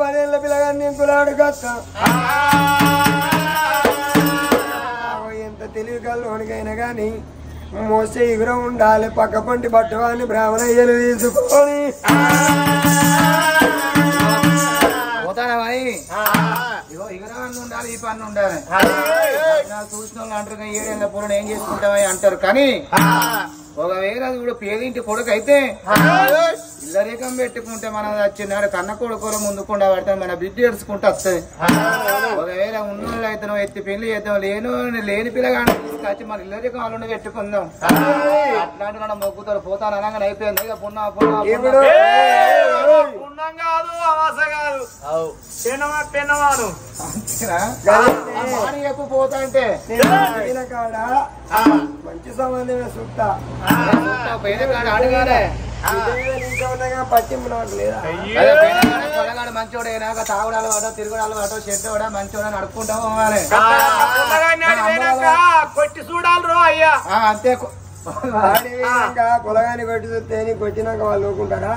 10 ఏళ్ళ పిల్లగాన్ని కులాడు కత్త ఎంత తెలివి కల్లోనికైనా కానీ మోసే ఎగురం ఉండాలి పక్క పంటి పట్టువాన్ని బ్రాహ్మణయ్యలు తీసుకొని పోతానమని ఇగో ఎగురం ఉండాలి ఈ పన్ను ఉండాలి చూసిన వాళ్ళు అంటారు 7 ఏళ్ళ పూలను ఏం చేసుకుంటామని అంటారు కానీ ఒకవేళ ఇప్పుడు పేదింటి కొడుకు అయితే ఇల్లరేకం పెట్టుకుంటే మనం వచ్చినాడు కన్న కొడుకులు ముందుకుండా పడతాం మన బిడ్డ ఏడ్చుకుంటూ వస్తుంది ఒకవేళ ఉన్నోళ్ళు అయితే నువ్వు ఎత్తి పెళ్లి చేద్దాం లేని పిల్లగాని తీసుకొచ్చి మన ఇల్లరేకం వాళ్ళు పెట్టుకుందాం అట్లాంటి మనం మొగ్గుతారు పోతాను అనగానే అయిపోయింది ఇక పున్నా కాదు అవాస కాదు పెన్నవాను ఎక్కువ పోతా అంటే కాడ మంచి సంబంధమే సుత్తా అడగాలి పట్టింపు నాకు లేదా మంచోడైనా తాగుడాలు వాటో తిరుగుడాలు వాటో చెడ్డోడా మంచోడా నడుపుకుంటా పోవాలి కొట్టి చూడాలి రో అయ్యా అంతే పొలగాని కొట్టి చూస్తే కొట్టినాక వాళ్ళు ఊరుకుంటారా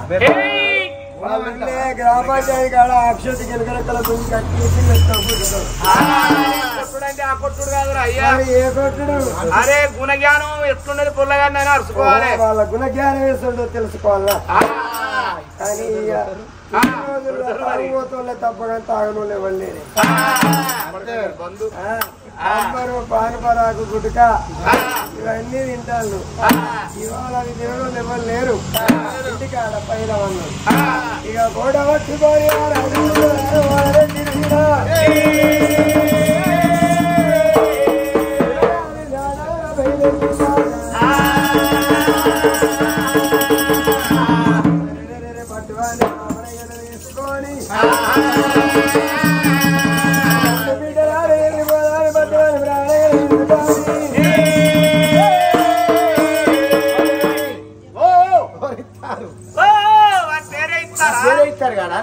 గ్రామ పంచాయతీ కాడ అక్షతి కిలకల గుంజి కట్టి ఆ కొట్టుడు కాదు అయ్యా ఏ కొట్టుడు అరే గుణజ్ఞానం ఎట్లున్నది పొల్లగాన్ని అని అరుచుకోవాలి వాళ్ళ గుణజ్ఞానం వేస్తుందో తెలుసుకోవాలా కానీ తాగుబోతులే తప్పగా తాగనులే వాళ్ళే అంబరు పానపరాకు గుటక ఇవన్నీ తింటాను ఇవాళ అవి తినడం ఎవరు లేరు ఇంటికాడ పైన వాళ్ళు ఇక గోడ పట్టుకొని పట్టుకొని తీసుకొని ఇస్తారు కదా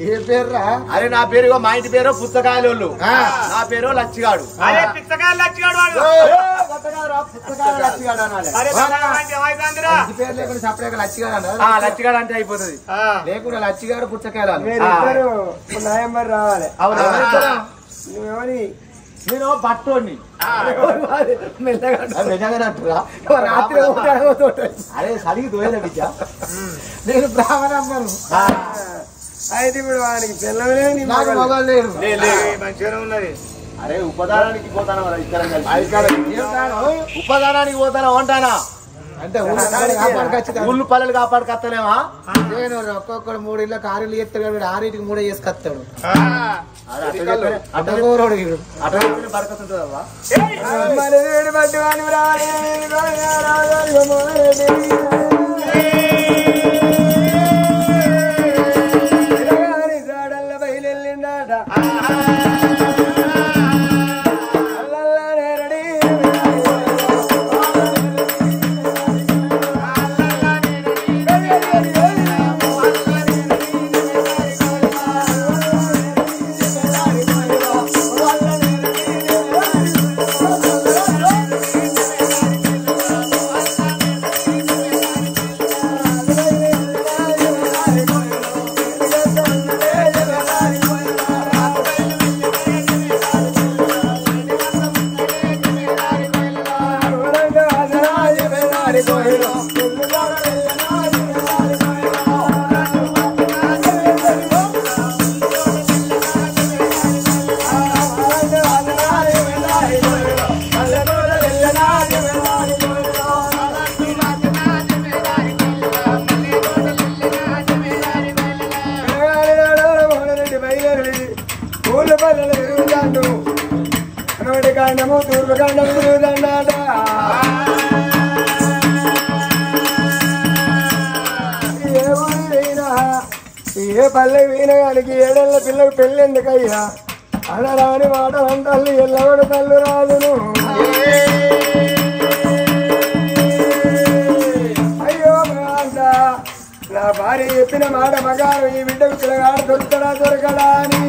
ఏ పేర్రా అరే నా పేరు మా ఇంటి పేరు పుస్తకాయలు నా పేరు లచ్చిగాడు అరే పుస్తకాయలు లచ్చిగాడు లచ్చిగాడు అంటే అయిపోతుంది లేకుండా లచ్చిగాడు పుచ్చకాయలు నవంబర్ రావాలి నువ్వెవరి నేను పట్టోని అరే సరిగి దోయలే బిడ్డ నేను బ్రాహ్మణమ్మను అయితే ఇప్పుడు వానికి పిల్లలే నాకు మొగలు లేరు మంచిగానే ఉన్నది అరే ఉపదానానికి పోతాను ఉపదానానికి పోతాను అంటానా అంటే ఊళ్ళు పల్లెలు కాపాడుకొస్తానేమా నేను ఒక్కొక్కడు 3 ఇళ్ళకి 6 ఇళ్ళు ఎత్తాడు 6 ఇంటికి 3 చేసుకొస్తాడు అడ్డగోరోడు అట్లా బరకతుంటుందమ్మా బయలుదేరిందాట కాండము తూర్పు కాండము తిరుగుదన్నాట ఏ ఊరి పోయినా ఏ పల్లె పోయినా కానీ 7 ఏళ్ల పిల్లకు పెళ్ళి ఎందుకయ్యా అనరాని మాటలంటల్లి ఎల్లవడు తల్లు రాదును అయ్యో నా భార్య చెప్పిన మాట మగారు ఈ బిడ్డకు పిల్లగాడు దొరుకుతడా దొరకడా అని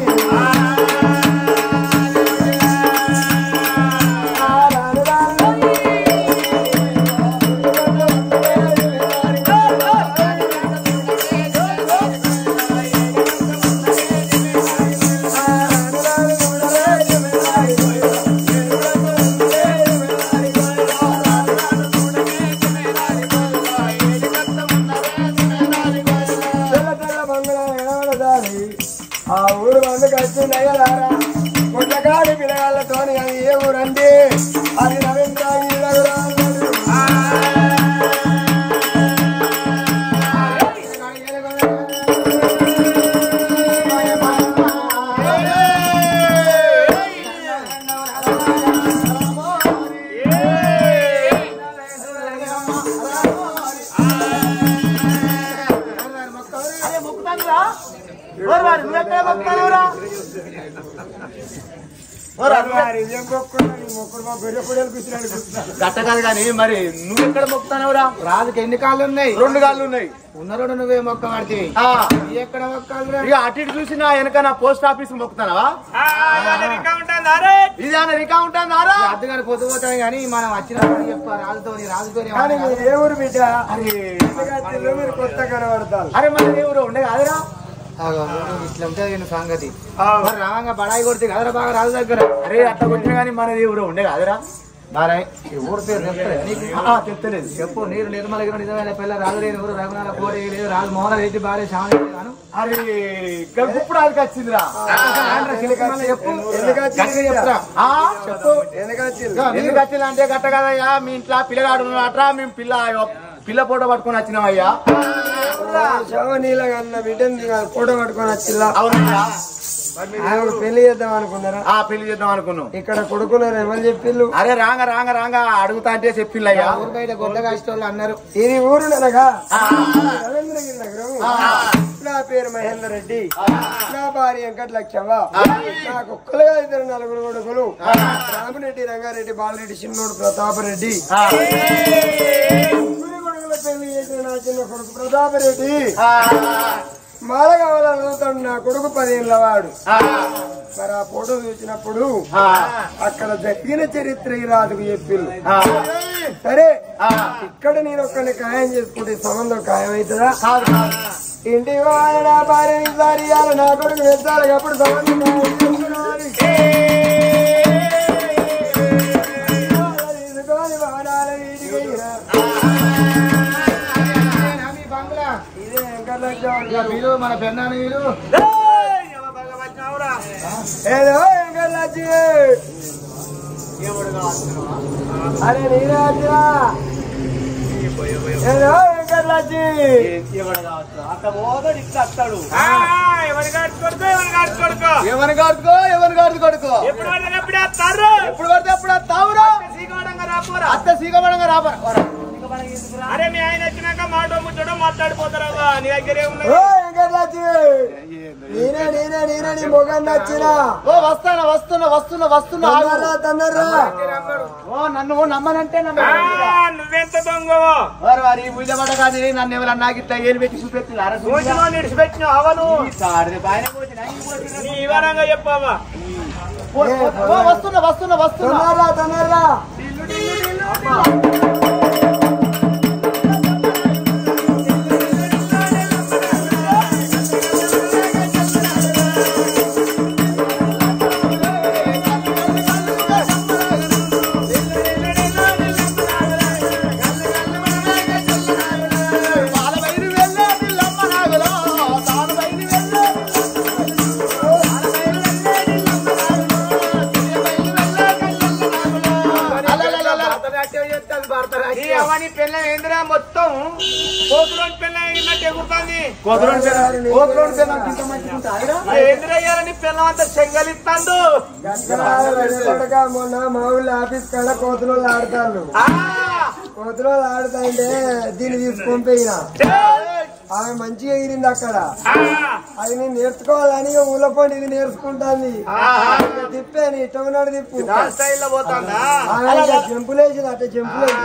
ఆ ఊరు మందుకు వచ్చిందయ్యారా కొండగాడి పిల్లగాళ్ళతో అది ఏ ఊరండి అది రవీంద్ర గట్ట కాదు కానీ మరి నువ్వు ఎక్కడ మొక్కుతానవురా? రాజుకి ఎన్ని కాళ్ళు ఉన్నాయి? 2 కాళ్ళు ఉన్నాయి. ఉన్న 2 నువ్వే మొక్క పడితే ఎక్కడ మొక్కాలి? ఇక అటు ఇటు చూసి నా వెనక నా పోస్ట్ ఆఫీస్ మొక్కుతానవా? ఇది అన్న రికా ఉంటారా? అద్దగాని పొద్దుపోతాయి కానీ మనం వచ్చినప్పుడు చెప్పా రాజుతో ఏ ఊరు బిడ్డ మీరు కొత్త కనబడతారు. అరే మన దేవుడు ఉండే కాదురా. ఇట్లా ఉంటుంది సంగతి. మరి రాగా బడాయి కొడితే కదరా బాగా రాజు దగ్గర. అరే అట్లా కొట్టిన కానీ మన దేవుడు ఉండే కాదురా. బారాయ్ ఊరు పేరు చెప్తలేదు. చెప్పు. నీరు నిర్మలగిరి నిజమైన పిల్ల రాజు లేని ఊరు రఘునాథ కోడి లేదు రాజు మోహన రెడ్డి భార్య శ్యామను. అరే ఇప్పుడు అది వచ్చిందిరా. చెప్పు ఎందుకు వచ్చింది అంటే గట్ట కదయ్యా మీ ఇంట్లో పిల్లగాడు అట్రా మేము పిల్ల ఫోటో పట్టుకొని వచ్చినామయ్యా. శవనీలగన్న బిడ్డని ఫోటో పట్టుకొని వచ్చిల్లా. అవునయ్యా. పెళ్లి చేద్దాం అనుకున్నారా? పెళ్లి చేద్దాం అనుకున్నాం. ఇక్కడ కొడుకున్నారు ఎవరు చెప్పిళ్ళు? అరే రాంగ అడుగుతా అంటే చెప్పిల్లయ్యా. ఊరు బయట గొడ్డ కాసేటోళ్ళు అన్నారు. ఇది ఊరు ననగా రవీంద్రగిరి నగరం. నా పేరు మహేందర్ రెడ్డి, నా భార్య వెంకటలక్ష్మ, నాకు ఒక్కలుగా 2 కొడుకులు. రామిరెడ్డి, రంగారెడ్డి, బాలరెడ్డి, చిన్నోడు ప్రతాపరెడ్డి. కొడుకుల పెళ్లి చేసిన నా చిన్న కొడుకు ప్రతాపరెడ్డి మాల కావాలని అడుగుతాడు. నా కొడుకు 10 ఏళ్ళ వాడు. మరి ఆ ఫోటో చూసినప్పుడు అక్కడ జరిగిన చరిత్ర ఈ రాజుకు చెప్పిళ్ళు. సరే ఇక్కడ నేను ఒక్కరిని ఖాయం చేసుకుంటే సంబంధం ఖాయమవుతుందా? ఇంటికి వాడు నా భార్యని సారియాలి, నా కొడుకు వెళ్తాడు అప్పుడు సంబంధం తీసుకొని వాడాలి వీటికి. ఇదే వెంకటలక్ష్మి మన పెన్నాను వీరు ఏదో వెంకటలక్ష్మి. అరే నేనే వచ్చినా. ఏదో వెంకటలక్ష్మి ఎవరి గాడి కొడుకో ఎప్పుడు పడితే అప్పుడు వస్తావురా. అత్త సీగబడంగా రాబోరా. అరే మీ ఆయన వచ్చినాక మాట ముచ్చడం మాట్లాడిపోతారా? నీ దగ్గర నేనే నీ మొగం నచ్చినా. వస్తున్నా తన్నరా. నన్ను నమ్మనంటే నువ్వెంత దొంగవో వారి ఊళ్ళబడ కాదు. నన్ను ఎవరన్నా ఇట్లా ఏలు పెట్టి చూపెట్టిన నిడిచిపెట్టిన అవను నీ వివరంగా చెప్పావా? వస్తున్నా తన్నరా. మొత్తం కోతులోని పిల్ల అయినట్టు ఎగురుతుంది. ఏంద్రయ్యారని పిల్ల అంతా చెంగలిస్తాడు. మొన్న మా ఊళ్ళో ఆఫీస్ కాడ కోతులు ఆడతాను. కోతులు ఆడుతాంటే దీన్ని తీసుకొని పోయినా. ఆమె మంచిగా ఎగిరింది అక్కడ. అది నేను నేర్చుకోవాలని ఊళ్ళో పోటీ ఇది నేర్చుకుంటాంది. తిప్పాను ఇష్టమన్నాడు తిప్పు. చెంపులేసింది అట్ట చెంపులేదు.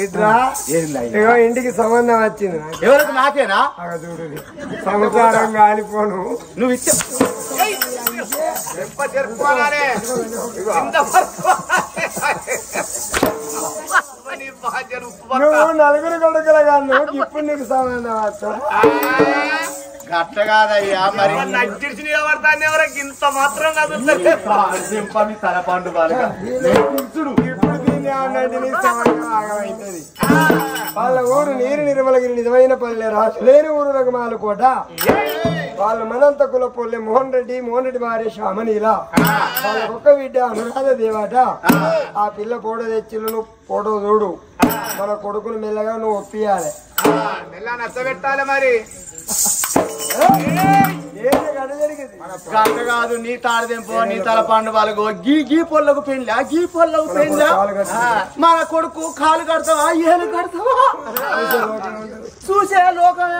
ఇట్లా ఇంటికి సంబంధం వచ్చింది. ఎవరికి నాకేనా? చూడు సంసారం కాలిపోను. నువ్వు ఇచ్చే నువ్వు 4 కొడుకులు కాదు. ఇప్పుడు నీకు సంబంధం వచ్చా? గట్ట కాదయ్యా మరి నచ్చిరిచి నిలబడతాను ఎవరికి ఇంత మాత్రం కదులుతుంది తలపండు బాగా ఇప్పుడు దీన్ని అన్నట్టు నీ సమయం ఆగమైతుంది వాళ్ళ ఊరు నీరు నిర్మలగిరి నిజమైన పల్లె రాసులేని ఊరు రకమాలకోట వాళ్ళ మనంత కులపొల్లె మోహన్ రెడ్డి భార్య శ్యామనీల వాళ్ళ ఒక్క బిడ్డ అనురాధ దేవాట ఆ పిల్ల ఫోటో తెచ్చిళ్ళు ఫోటో చూడు మన కొడుకును మెల్లగా నువ్వు ఒప్పియాలి మెల్ల నచ్చబెట్టాలి మరి గట్ట కాదు నీ తాడదెంపో నీ తలపండు వాళ్ళకు గీ పొల్లకు పెళ్ళా గీ పొల్లకు పెళ్ళా మన కొడుకు కాలు కడతావా ఏలు కడతావా చూసే లోకం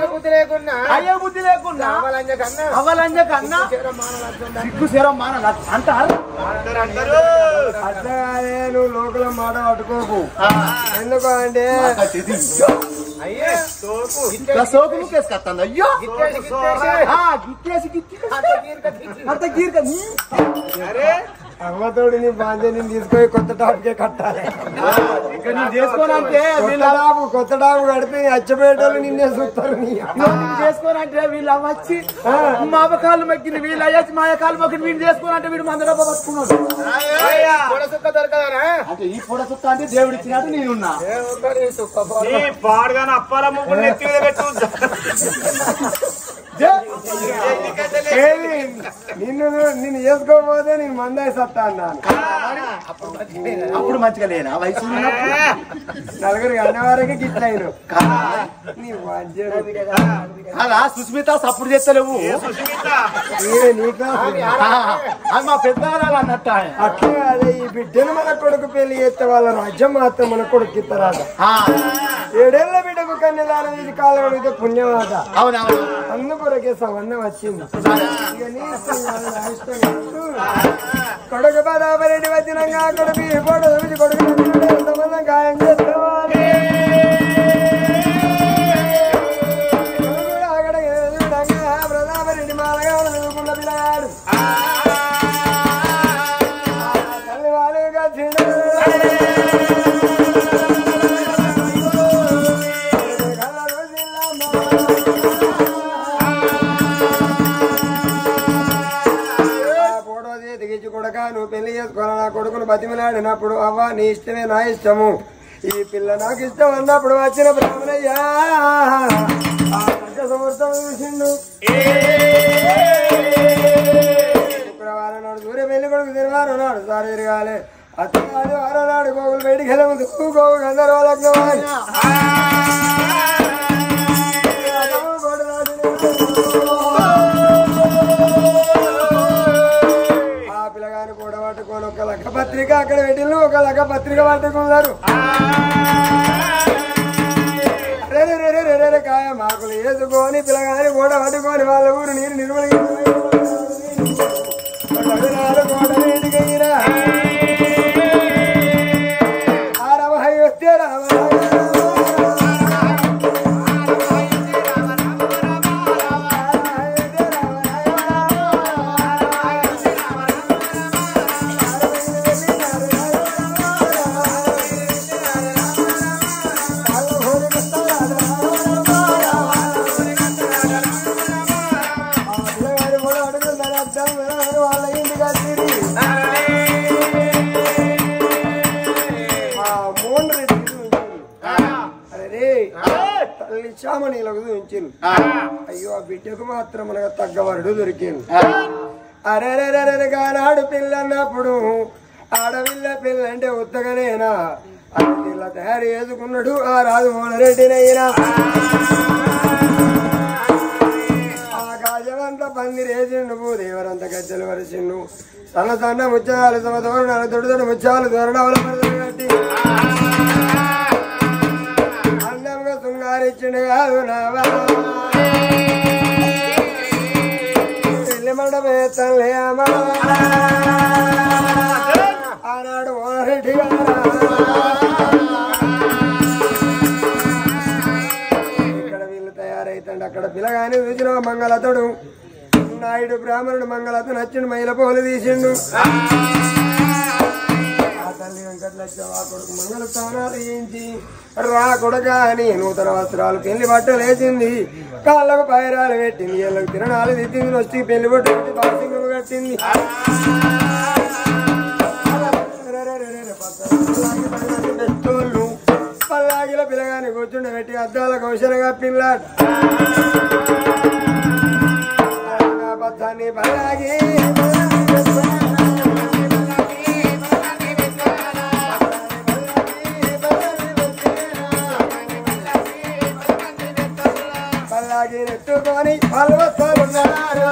బుద్ధి లేకున్నా అయ్యే బుద్ధి లేకుండా అవలంజ కన్నా సిగ్గు శరం మాన అంటారు అట్లాగే నువ్వు లోకల మాట పట్టుకోకు ఎందుకు అంటే అయ్యే సోకు ముక్కేసుకొస్తాను అయ్యో అమ్మతోడు నీ బాధ్యత నేను తీసుకొని కొత్త టాప్కే కట్టాలి చేసుకోనంటే కొత్త టాపు కడితే అచ్చబేటోళ్ళు నిన్నే చూస్తారు చేసుకోనంటే వీళ్ళు వచ్చి మామ కాళ్ళు మొక్కింది వీళ్ళు అయ్యొచ్చి మాయ కాళ్ళు మొక్కింది వీళ్ళు చేసుకోనంటే వీడు మంద డబ్బా పట్టుకున్నాడు అంటే ఈ పొడ సుక్క అంటే దేవుడు ఇచ్చినట్టు నేనున్నా పాడుగానే అప్పాల ముగ్గురు నెత్తి మీద పెట్టు నిన్ను చేసుకోకపోతే నేను మందాయి సత్తా అన్నాను అప్పుడు మంచిగా లేనా వయసు నలుగురు అన్నవారికి గిట్లయిను అలా సుస్మిత సప్పుడు చేస్తలేవు అది మా పెద్ద అన్నట్టు అట్లా అదే ఈ బిడ్డను మన కొడుకు పెళ్లి చేస్తే వాళ్ళ రాజ్యం మాత్రం మన కొడుకు ఇస్తారాట 7 ఏళ్ల బిడ్డకు కన్యదానం ఇది కాలం అడిగితే పుణ్యమాట అవునవును అందుకొరకే సవన్నం వచ్చింది కొడుకు పదాపరెడ్డి వచ్చినాక కొడుకు కొడుకు సంబంధం ఖాయం చేసుకోవాలి ప్రతాపరెడ్డి మాలగా చదువుకున్న పిల్లగాడు తల్లి వాళ్ళుగా కొడక నువ్వు పెళ్లి చేసుకోవాలి నా కొడుకును బతిమిలాడినప్పుడు అవ్వ నీ ఇష్టమే నా ఇష్టము ఈ పిల్ల నాకు ఇష్టం అన్నప్పుడు వచ్చిన బ్రాహ్మణయ్యా సమర్థం చూసిండు శుక్రవారం నాడు సూర్య పెళ్లి కొడుకు శనివారం నాడు సారి తిరగాలి అత్తగారి వారం నాడు గోగులు బయటికి వెళ్ళముందు గోగు గంధర్వాలకు పట్టుకొని ఒక లక్క పత్రిక అక్కడ పెట్టిన ఒక లక్క పత్రిక పట్టుకున్నారు కాయ మాకులు వేసుకొని పిల్లగాని గోడ పట్టుకొని వాళ్ళ ఊరు నీరు నిర్మలిగిన గోడ నీటికయ్యిరా రామహై వస్తే రామ శ్యామనీలకు చూపించింది అయ్యో ఆ బిడ్డకు మాత్రం మనకు తగ్గవరుడు దొరికింది అరే గానాడు పిల్లన్నప్పుడు ఆడపిల్ల పిల్లంటే ఉత్తగనేనా పిల్ల తయారు చేసుకున్నాడు ఆ రాజు మోహనరెడ్డినైనా ఆ గాజమంతా పందిరేసిండు భూదేవరంత గజ్జలు వరిసిండు సన్న సన్న ముత్యాలు సమ తోరణాలు తొడి ముత్యాలు తోరణాలు కట్టి అందంగా శృంగారిచ్చిండు కాదు నావా పెళ్లి మండపే తల్లే అమ్మా ఆనాడు మోహనరెడ్డి గారు ఇక్కడ వీళ్ళు తయారైతండి అక్కడ పిల్లగాని చూసిన మంగళతోడు నాయుడు బ్రాహ్మణుడు మంగళతో నచ్చిండు మైల పోలు తీసిండు తల్లి వెంకటలక్ష్మ కొడుకు మంగళ స్థానాలు వేయించి రా కొడుక అని నూతన వస్త్రాలు పెళ్లి బట్టలు వేసింది కాళ్ళకు పైరాలు పెట్టింది వీళ్ళకి తిరణాలు తెచ్చింది వచ్చి పెళ్లి బొట్టు పెట్టి బాసింగులు కట్టింది పల్లాగిల పిల్లగాని కూర్చుండ పెట్టి అద్దాల కౌశలగా పిల్లాడు బద్దాన్ని పల్లాగి పల్లాగి నెట్టుకొని పల్వస్తారున్నారు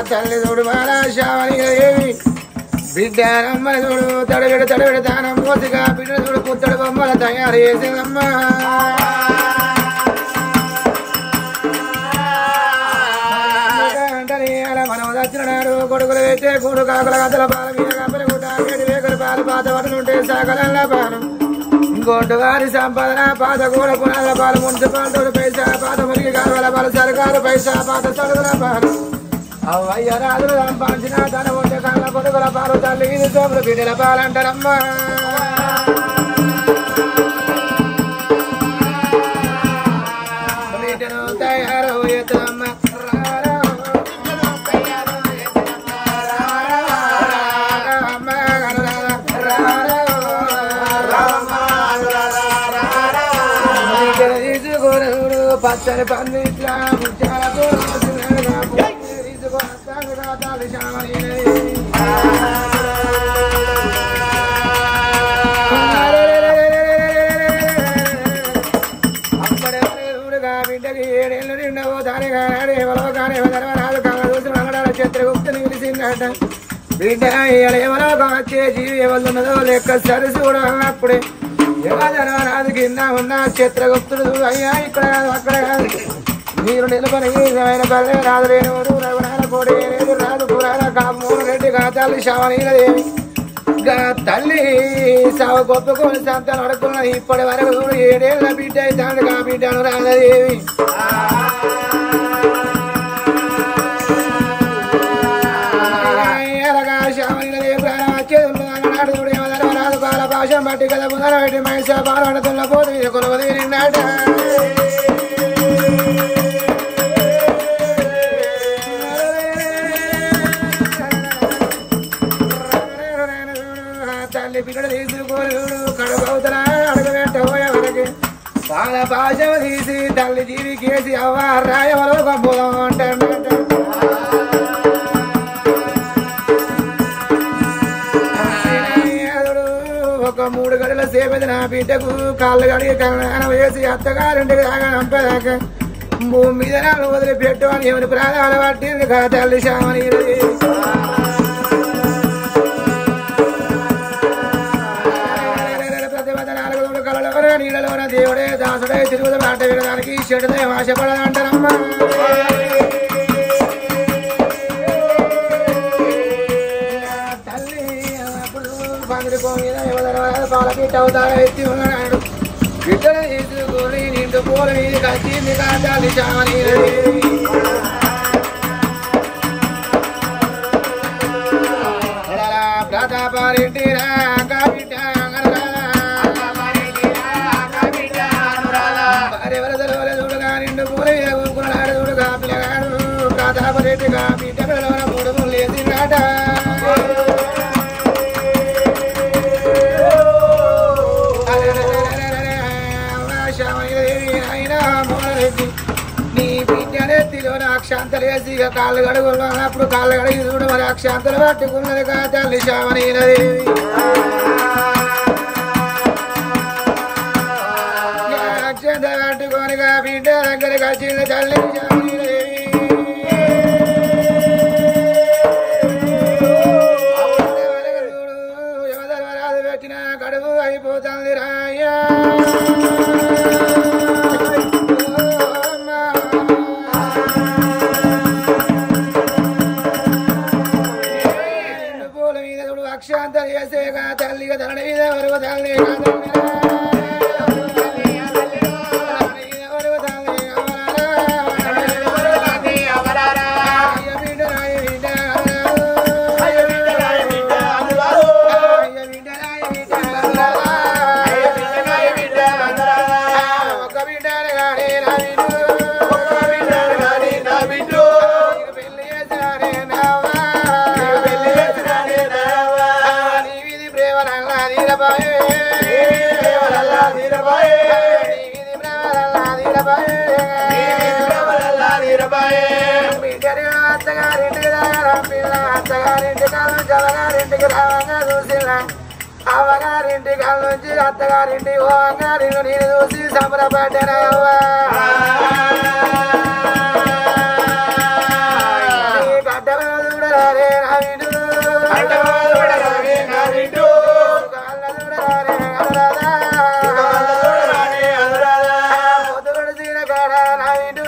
తల్లి చూడు బాలాశావని బిడ్డ రమ్మని చూడు తడబెడ దానం పోతిగా బిడ్డ చూడు పుత్తడి బొమ్మల తయారు చేసిందమ్మా మనం దచ్చినాడు కొడుకులు పెట్టే కూడు కాకుల గద్దల పాల మీద కప్పలు గుట్ట గడి వేకుల పాలు పాత పట్టులుంటే సకల పాలు ఇంకోటి వారి సంపాదన పాత కూడ పునాల పాలు మున్సిపాలిటీ పైసా పాత మురికి కాలువల పాలు సర్కారు పైసా పాత సడుగుల పాలు అవయ్య రాజులు సంపాదించిన తన ఉండే కళ్ళ కొడుకుల పాలు తల్లి ఇది సోములు బిడ్డల పాలంటారమ్మా బిడ్డను తయారు ఎత్తమ్మ పచ్చని పందిట్లా ముచ్చాలకు బిడ్డకి 7 ఏళ్ళు నిండవు దాని కానీ ఎవరో కానీ రాదు కాదు చిత్రగుప్తుని పిలిచిందట బిడ్డ ఎవరో వచ్చే జీవి ఎవరున్నదో లెక్క సరి చూడాలన్నప్పుడే రాదు కింద ఉన్న చిత్రగుప్తుడు అయ్యా ఇక్కడ కాదు అక్కడ కాదు మీరు నిలబడి పల్లె రాదు రేణుడు రఘునాథ కోడి రేణు రాదు పురాణ కామూరు రెడ్డి కాచాలి శవనీలదేవి తల్లి సవ గొప్పకొని సంతానం అడుకున్న ఇప్పటి వరకు 7 ఏళ్ళ బిడ్డ అవుతాడు కా బిడ్డను రాధదేవి శవనీలదేవి ప్రాణం వచ్చేది అన్నాడు రాదు పాల పాశం బట్టి కదా పునర పెట్టి మహిళ పాలడుతున్న పోతు కొలవది నిన్నాట తల్లి పిల్లలు తీసుకొని కడుపవుతున్నా అడగబెట్టబోయే వరకు పాల పాశం తీసి తల్లి జీవి కేసి అవ్వ రాయవలో కంపోదాం అంటాడు ఒక 3 గంటల సేపది నా బిడ్డకు కాళ్ళు కడిగి కళ్ళ వేసి అత్తగారింటికి దాకా నంపేదాకా భూమి మీద నన్ను వదిలిపెట్టు అని ఎవరి ప్రాణాలు పట్టింది కదా తల్లి శామని నీడలోన దేవుడే దాసుడే తిరుగుద మాట వినడానికి చెడుదే ఆశపడదంటారమ్మా తల్లి అప్పుడు పందిరిపో మీద పాలపీట అవుతారో ఎత్తి ఉన్నాడు బిడ్డను తీసుకొని నిండు పూల మీద కచ్చింది కాచాలి శామని ప్రతాపరెడ్డిగా బిడ్డ పిల్లల మూడు లేదినాట అయినా మోడరెడ్డి నీ బిడ్డనెత్తిలో అక్షాంతలు వేసి కాళ్ళు గడుగులు అన్నప్పుడు కాళ్ళు గడిగి చూడు మరి అక్షాంతలు పట్టుకున్నది కా తల్లి శ్యామనీదేవి అక్షంత పట్టుకోనిగా బిడ్డ దగ్గరికి వచ్చింది తల్లి శ్యామనీదేవి యువధర్మరాజు పెట్టిన కడుపు అయిపోతుంది రాయ్యా అక్షాంతలు చేసేగా తల్లిగా తన మీద వరకు తల్లి అత్తగారింటికి రావంగా చూసినా అవ్వగారింటి కాళ్ళ నుంచి అత్తగారింటి పోవంగా నేను చూసి సంబరపడ్డానవ్వా గడ్డలో చూడరారే నావిడు కాళ్ళ చూడరారే పొద్దుగడు తీర కాడ నావిడు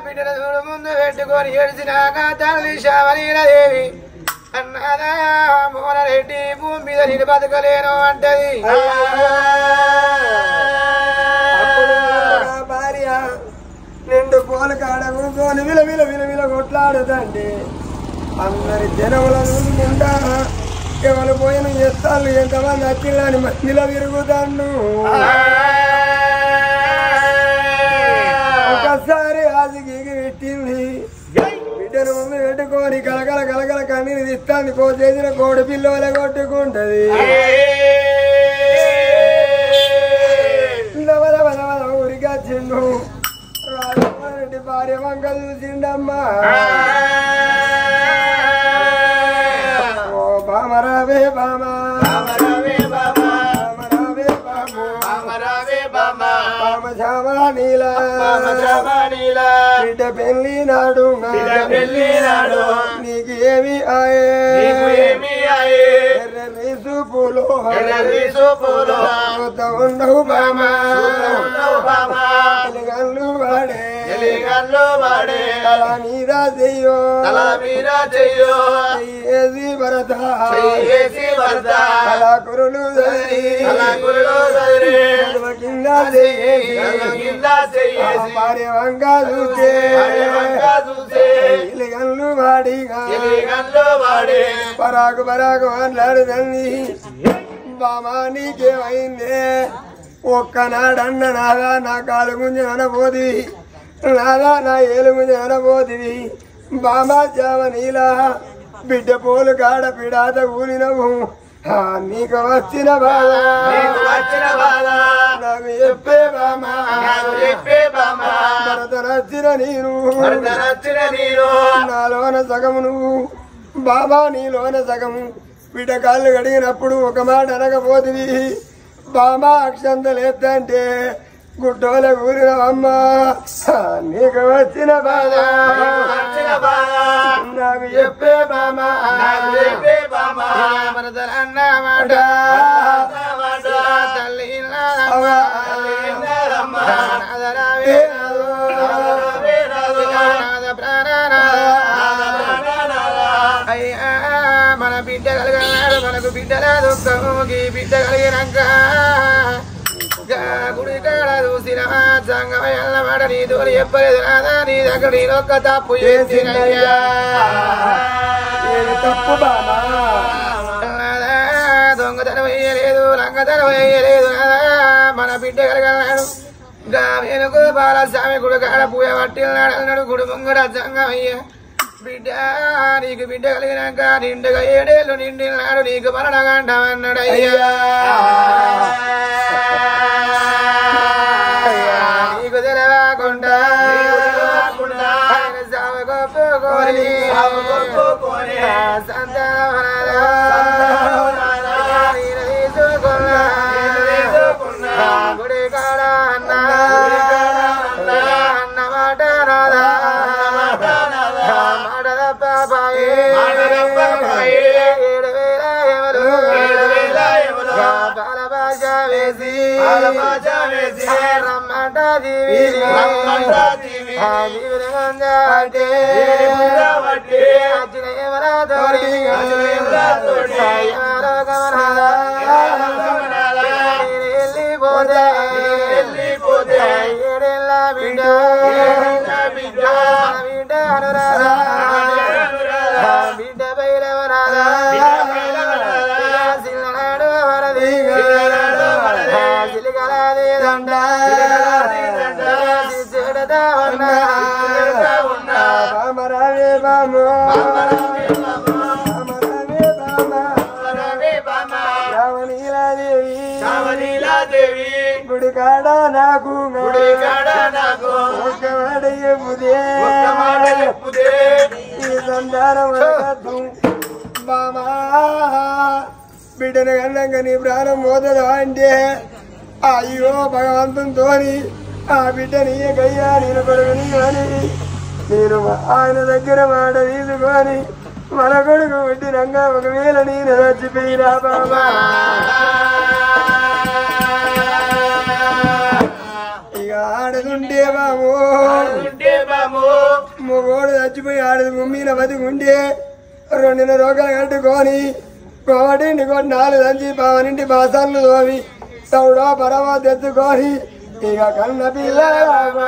బిడ్డల చూడు ముందు పెట్టుకొని ఏడిచినాక తల్లి శ్యామనీదేవి అన్నదా మోనరెడ్డి భూమి మీద నేను బతకలేను అంటది భార్య నిండు పోల కాడ కూర్చొని విల విల విల విల కొట్లాడుతండి అందరి జనముల చూసుకుంటా ఎవరు పోయిన ఎత్తాళ్ళు ఎంతమంది వచ్చిల్లని మందిలో విరుగుతాను ఒకసారి ఆదికి పెట్టింది బిడ్డను ముందు పెట్టుకొని కలకల కలకల కన్నీరు తిస్తాంది చేసిన కోడి పిల్లల కొట్టుకుంటది ఊరిగా చిన్ను రాజరెడ్డి భార్య వంక చూసిండమ్మా ఓ బామరావే బామా బిడ్డ పెళ్లి నాడు నీకు ఏమి ఆయే సూపులో ఉండవు బామా వాడే తల మీద చెయ్యో చెయ్యేసి భరత తల కురులు కింద భార్య వంక చూసే ఇలిగన్లు వాడిగా పరాకు పరాకు మాట్లాడుతుంది బామా నీకేమైందే ఒక్కనాడన్న నాదా నా కాలు గుంజి అనబోది నాదా నా ఏలు గుంజి అనబోది బామా శ్యామనీలా బిడ్డ పోలు కాడ పిడాత ఊరినవు నీకు వచ్చిన బాధ నాకు చెప్పే బామా భరత నచ్చిన నేను నాలోన సగము నువ్వు బాబా నీలోన సగము బిడ్డ కాళ్ళు కడిగినప్పుడు ఒక మాట అనకపోతుంది బాబా అక్షంతలేద్దంటే గుడ్డోల ఊరినవమ్మ నీకు వచ్చిన బాధ నాకు చెప్పే బామా అన్నమాట తల్లి మన బిడ్డ కలగన్నాడు మనకు బిడ్డ బిడ్డల దుఃఖముకి బిడ్డ కలిగినాక గుడి కాడ చూసిన సంగమయ్యన్నమాట నీ తోడు చెప్పలేదు రాదా నీ దగ్గర నేనొక్క తప్పు చేసినయ్యా తప్పు బామా దొంగతనం వేయలేదు రంగతనం వేయలేదు మన బిడ్డ కలగన్నాడు వెనుక బాలస్వామి గుడి కాడ పూయ పట్టినాడు అన్నాడు గుడి ముంగడ సంగమయ్య బిడ్డ నీకు బిడ్డ కలిగినాక నిండుగా 7 ఏళ్ళు నిండినాడు నీకు మరణగండం అన్నాడు అయ్యా నీకు తెలవకుండా సాగు గొప్ప గుడి కాడ అన్న మాట రాదా మాటల పాపాయి 7,000 ఎవరు బాల భాష వేసి రమ్మంట జీవి అంటే అచ్చిన ఎవరా తోడి ఎవరో గమనాలా వెళ్ళిపోతే 7 ఏళ్ళ బిడ్డ బిడ్డ అనురాధా బిడ్డ బయలవరాధా సిల్లనాడు వరది సిలిగలది దండ చెడదా ఉన్నా బామరావే బామో రామలీలాదేవి గుడి కాడ నాకు ఒక్క మాట చెప్పుదే ఈ సంతానం బామా బిడ్డను కన్నాక నీ ప్రాణం పోతుందా అంటే అయ్యో భగవంతునితో ఆ బిడ్డని గయ్యా నేను కొడుకుని అని నేను ఆయన దగ్గర మాట తీసుకొని మన కొడుకు పుట్టినాక ఒకవేళ నేను చచ్చిపోయినా బాబా ఇక ఆడదుంటే బాబు మొగోడు చచ్చిపోయి ఆడదు ముమ్మిన బతికుంటే 2 రోగాలు కట్టుకొని కోటింటి 4 దంచి బావనింటి బాసాలు తోమి తౌడో పరవ తెచ్చుకొని ఇక కన్న పిల్లలకు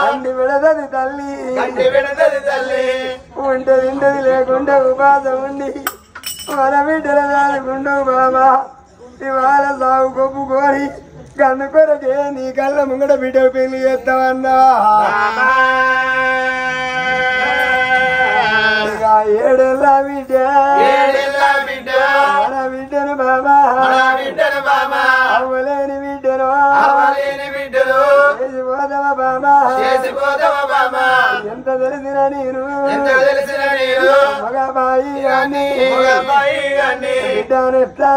అండి విడదది తల్లి ఉంటది లేకుండా ఉపాసం ఉండి మన బిడ్డల దాడుకుంటావు బాబా ఇవాళ సాగు కొప్పుకొని కన్ను కొరకే నీ కళ్ళ ముంగడ బిడ్డ పెళ్లి చేస్తావన్నా ఇక 7 ఏళ్ళ బిడ్డ మన బిడ్డను బాబా అవ్వలేని బిడ్డను చేసిపోతావా బాబా ఎంత తెలిసిన నేను మగబాయి బిడ్డను ఎట్లా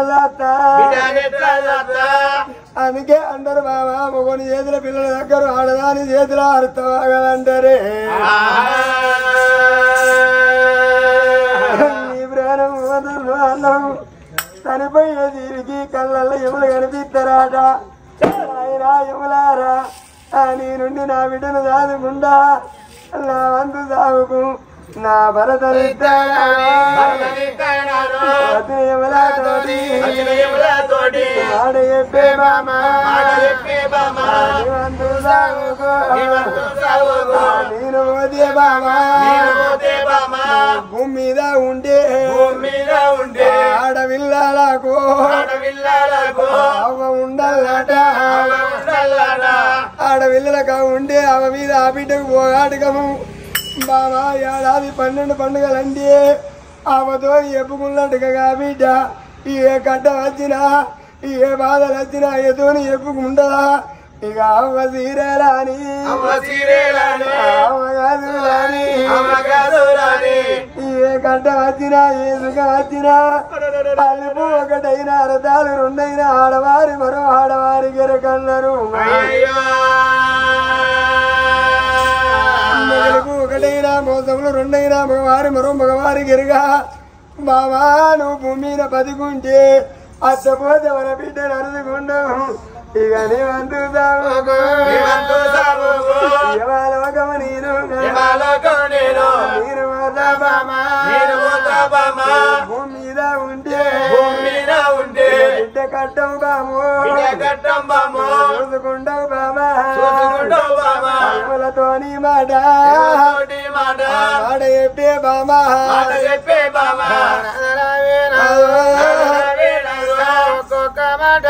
అందుకే అంటారు బాబా మొగని చేతుల పిల్లల దగ్గర ఆడదాని చేతుల అర్థవాగలంటారే నీ ప్రాణం వదలు అన్నం చనిపోయే జీవికి కళ్ళల్లో ఎములు కనిపిస్తారాట ఆయన ఎములారా నీ నుండి నా బిడ్డను దాదుకుండా నా వంతు సాగుకు నా భరతనిస్తాడోటి ఆడ చెప్పే బామా వంతు సాగుకు నేను పోతే బామా భూమి మీద ఉండే ఆడవిల్లాలకు అవ్వ ఉండాలట ఆడవిల్లలకు ఉండే అవ మీద ఆ బిడ్డకు పోగాటకము బాబా 12 పండుగలంటే ఆమెతో చెప్పుకున్నట్టుగా బిడ్డ ఏ కట్ట వచ్చినా ఏ బాధలు వచ్చినా ఏతోని చెప్పుకుంటదా ఇక అవ్వ సీరేలాని ఏ కట్ట వచ్చినా ఏ సుఖం వచ్చినా అల్లుపు ఒకటైనా అరదాలు 2 అయినా ఆడవారి మరో ఆడవారి గెరకన్నారు మగలకు ఒకటైనా మోసములు 2 అయినా మగవారి మరో మగవారి గెరుగా బాబా నువ్వు భూమి మీద బతుకుంటే అచ్చపోతే మన బిడ్డను అరుదుకుంటావు ఇక నీవంతు సాగుకము నేను భూమి మీద ఉండి కట్టం బాము చూసుకుంటావు బామా తోని మాట మాట చెప్పే బామా ఒక్కొక్క మాట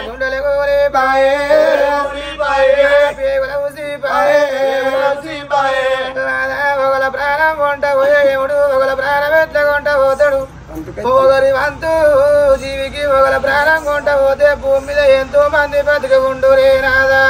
గుండెలు గోలి బాయే పేగుల ఉసి బాయే ఒకల ప్రాణం కొంట పోయేముడు ఒకల ప్రాణం ఎట్లా కొంట పోతాడు ఒకరి వంతు జీవికి ఒకల ప్రాణం కొంట పోతే భూమి మీద ఎంతో మంది బతుకుంటూ రే నాదా